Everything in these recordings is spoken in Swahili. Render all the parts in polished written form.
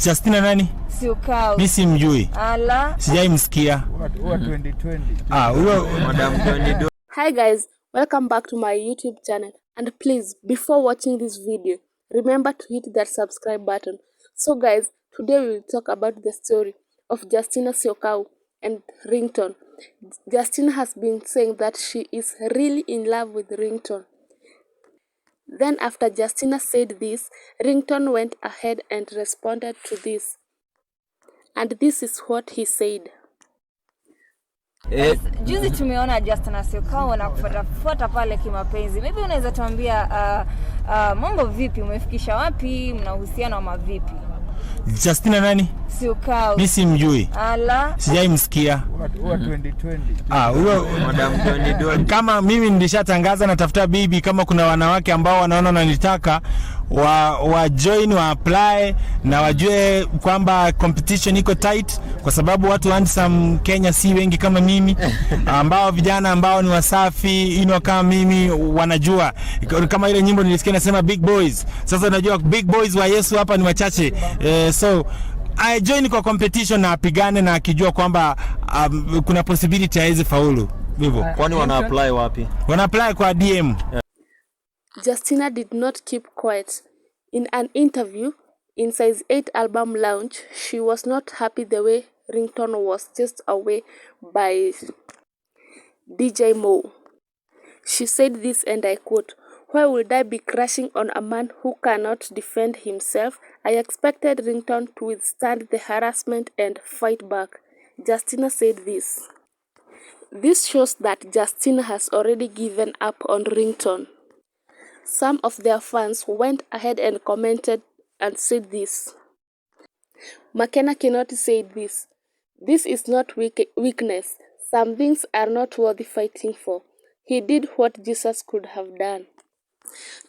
Justina nani? Siukau. Mimi simjui. Ala. Sijai msikia. Huwa 2020. Huyo Madam Johnny. Hi guys, welcome back to my YouTube channel, and please, before watching this video, remember to hit that subscribe button. So guys, today we will talk about the story of Justina Siokau and Ringtone. Justina has been saying that she is really in love with Ringtone. Then after Justina said this, Ringtone went ahead and responded to this. And this is what he said. Juzi tumeona Justina Siokau wanakufuata pale kimapenzi. Maybe unaweza tuambia mambo vipi, umefikisha wapi, mnahusiana ama vipi? Justina nani? Siokau. Mimi simjui. Ala. Sijai msikia. Huwa 2020. Huyo Madam Johnny. Kama mimi nilishatangaza natafuta bibi, kama kuna wanawake ambao wanaona wananitaka wa join, wa apply na wajue kwamba competition iko tight, kwa sababu watu handsome Kenya si wengi kama mimi, ambao vijana ambao ni wasafi kama mimi wanajua, kama ile nyimbo nilisikia nasema big boys. Sasa unajua big boys wa Yesu hapa ni wachache, so I join kwa competition na apigane, na akijua kwamba kuna possibility haizi faulu hivyo. Kwani wana apply wapi? Wana apply kwa DM. Justina did not keep quiet. In an interview in Size 8 album launch, she was not happy the way Ringtone was chased away by DJ Mo. She said this, and I quote, "Why would I be crushing on a man who cannot defend himself? I expected Ringtone to withstand the harassment and fight back." Justina said this. This shows that Justina has already given up on Ringtone. Some of their fans went ahead and commented and said this. McKenna cannot say this. "This is not weakness. Some things are not worth fighting for. He did what Jesus could have done."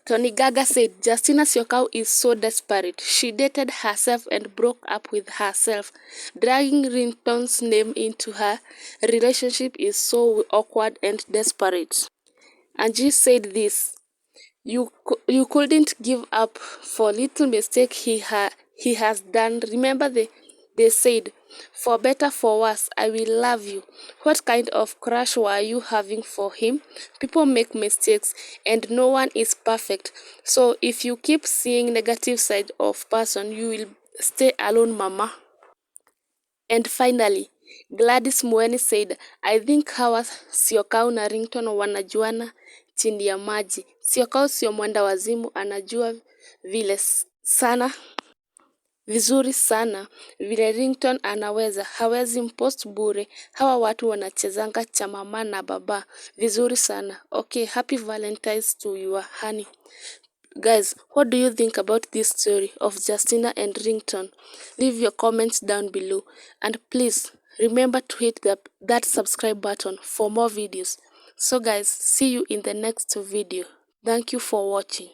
Tony Gaga said Justina Siokau is so desperate. She dated herself and broke up with herself. Dragging Ringtone's name into her relationship is so awkward and desperate. Angie said this. You couldn't give up for little mistake he has done. Remember they said, "For better for worse, I will love you." What kind of crush were you having for him? People make mistakes and no one is perfect. So if you keep seeing negative side of person, you will stay alone, mama. And finally, Gladys Mueni said, "I think hawa Siokau na Ringtone wanajuana chini ya maji. Siokau sio mwenda wazimu, anajua vizuri sana vile Ringtone anaweza, hawezi mpost bure. Hawa watu wanachezanga cha mama na baba vizuri sana." Okay, happy Valentine's to your honey. Guys, what do you think about this story of Justina and Ringtone? Leave your comments down below, and please remember to hit that subscribe button for more videos. So guys, see you in the next video. Thank you for watching.